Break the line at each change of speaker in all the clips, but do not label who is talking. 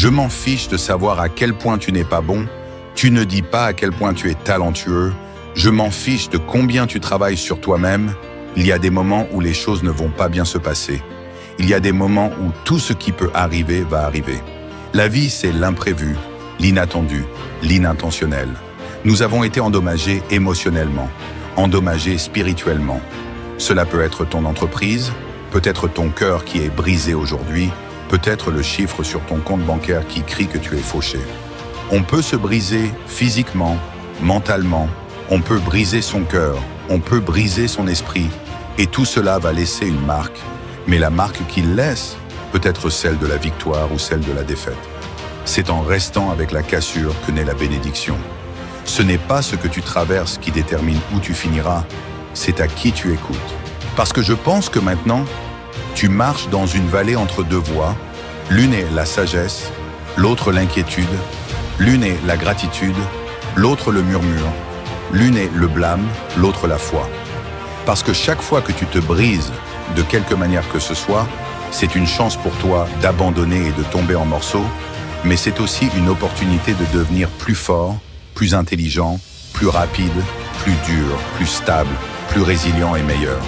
Je m'en fiche de savoir à quel point tu n'es pas bon. Tu ne dis pas à quel point tu es talentueux. Je m'en fiche de combien tu travailles sur toi-même. Il y a des moments où les choses ne vont pas bien se passer. Il y a des moments où tout ce qui peut arriver va arriver. La vie, c'est l'imprévu, l'inattendu, l'inintentionnel. Nous avons été endommagés émotionnellement, endommagés spirituellement. Cela peut être ton entreprise, peut-être ton cœur qui est brisé aujourd'hui, peut-être le chiffre sur ton compte bancaire qui crie que tu es fauché. On peut se briser physiquement, mentalement, on peut briser son cœur, on peut briser son esprit, et tout cela va laisser une marque. Mais la marque qu'il laisse peut être celle de la victoire ou celle de la défaite. C'est en restant avec la cassure que naît la bénédiction. Ce n'est pas ce que tu traverses qui détermine où tu finiras, c'est à qui tu écoutes. Parce que je pense que maintenant, tu marches dans une vallée entre deux voies. L'une est la sagesse, l'autre l'inquiétude. L'une est la gratitude, l'autre le murmure. L'une est le blâme, l'autre la foi. Parce que chaque fois que tu te brises, de quelque manière que ce soit, c'est une chance pour toi d'abandonner et de tomber en morceaux, mais c'est aussi une opportunité de devenir plus fort, plus intelligent, plus rapide, plus dur, plus stable, plus résilient et meilleur.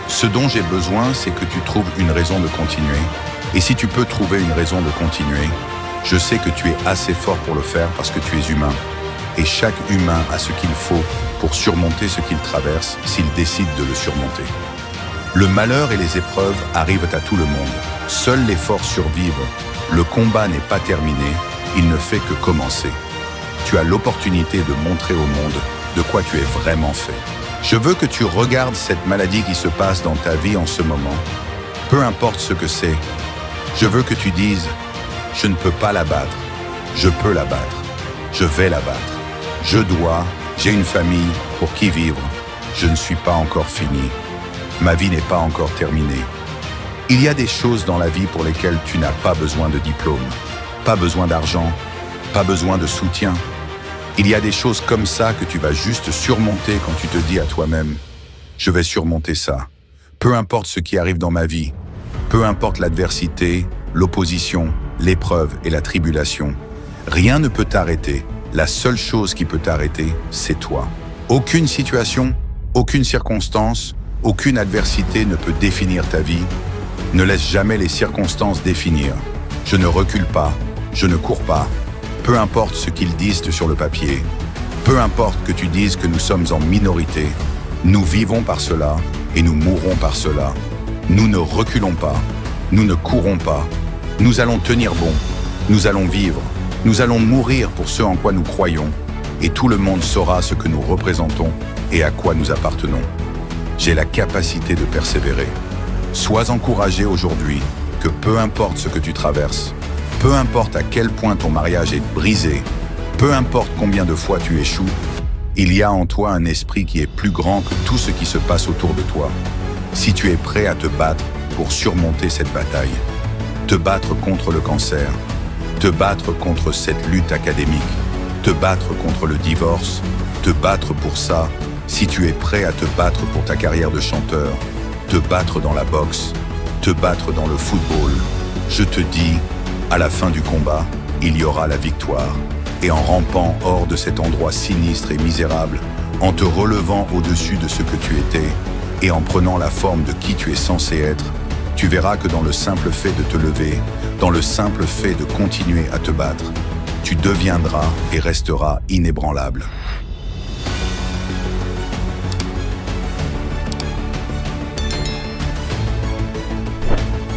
Ce dont j'ai besoin, c'est que tu trouves une raison de continuer. Et si tu peux trouver une raison de continuer, je sais que tu es assez fort pour le faire parce que tu es humain. Et chaque humain a ce qu'il faut pour surmonter ce qu'il traverse s'il décide de le surmonter. Le malheur et les épreuves arrivent à tout le monde. Seuls les forts survivent. Le combat n'est pas terminé, il ne fait que commencer. Tu as l'opportunité de montrer au monde de quoi tu es vraiment fait. Je veux que tu regardes cette maladie qui se passe dans ta vie en ce moment. Peu importe ce que c'est, je veux que tu dises « Je ne peux pas la battre, je peux la battre, je vais la battre. Je dois, j'ai une famille pour qui vivre, je ne suis pas encore fini. Ma vie n'est pas encore terminée. » Il y a des choses dans la vie pour lesquelles tu n'as pas besoin de diplôme, pas besoin d'argent, pas besoin de soutien. Il y a des choses comme ça que tu vas juste surmonter quand tu te dis à toi-même « Je vais surmonter ça. Peu importe ce qui arrive dans ma vie, peu importe l'adversité, l'opposition, l'épreuve et la tribulation. Rien ne peut t'arrêter. La seule chose qui peut t'arrêter, c'est toi. Aucune situation, aucune circonstance, aucune adversité ne peut définir ta vie. Ne laisse jamais les circonstances définir. Je ne recule pas, je ne cours pas. Peu importe ce qu'ils disent sur le papier, peu importe que tu dises que nous sommes en minorité, nous vivons par cela et nous mourrons par cela. Nous ne reculons pas, nous ne courons pas. Nous allons tenir bon, nous allons vivre, nous allons mourir pour ce en quoi nous croyons, et tout le monde saura ce que nous représentons et à quoi nous appartenons. J'ai la capacité de persévérer. Sois encouragé aujourd'hui que peu importe ce que tu traverses, peu importe à quel point ton mariage est brisé, peu importe combien de fois tu échoues, il y a en toi un esprit qui est plus grand que tout ce qui se passe autour de toi. Si tu es prêt à te battre pour surmonter cette bataille, te battre contre le cancer, te battre contre cette lutte académique, te battre contre le divorce, te battre pour ça, si tu es prêt à te battre pour ta carrière de chanteur, te battre dans la boxe, te battre dans le football, je te dis, à la fin du combat, il y aura la victoire. Et en rampant hors de cet endroit sinistre et misérable, en te relevant au-dessus de ce que tu étais, et en prenant la forme de qui tu es censé être, tu verras que dans le simple fait de te lever, dans le simple fait de continuer à te battre, tu deviendras et resteras inébranlable.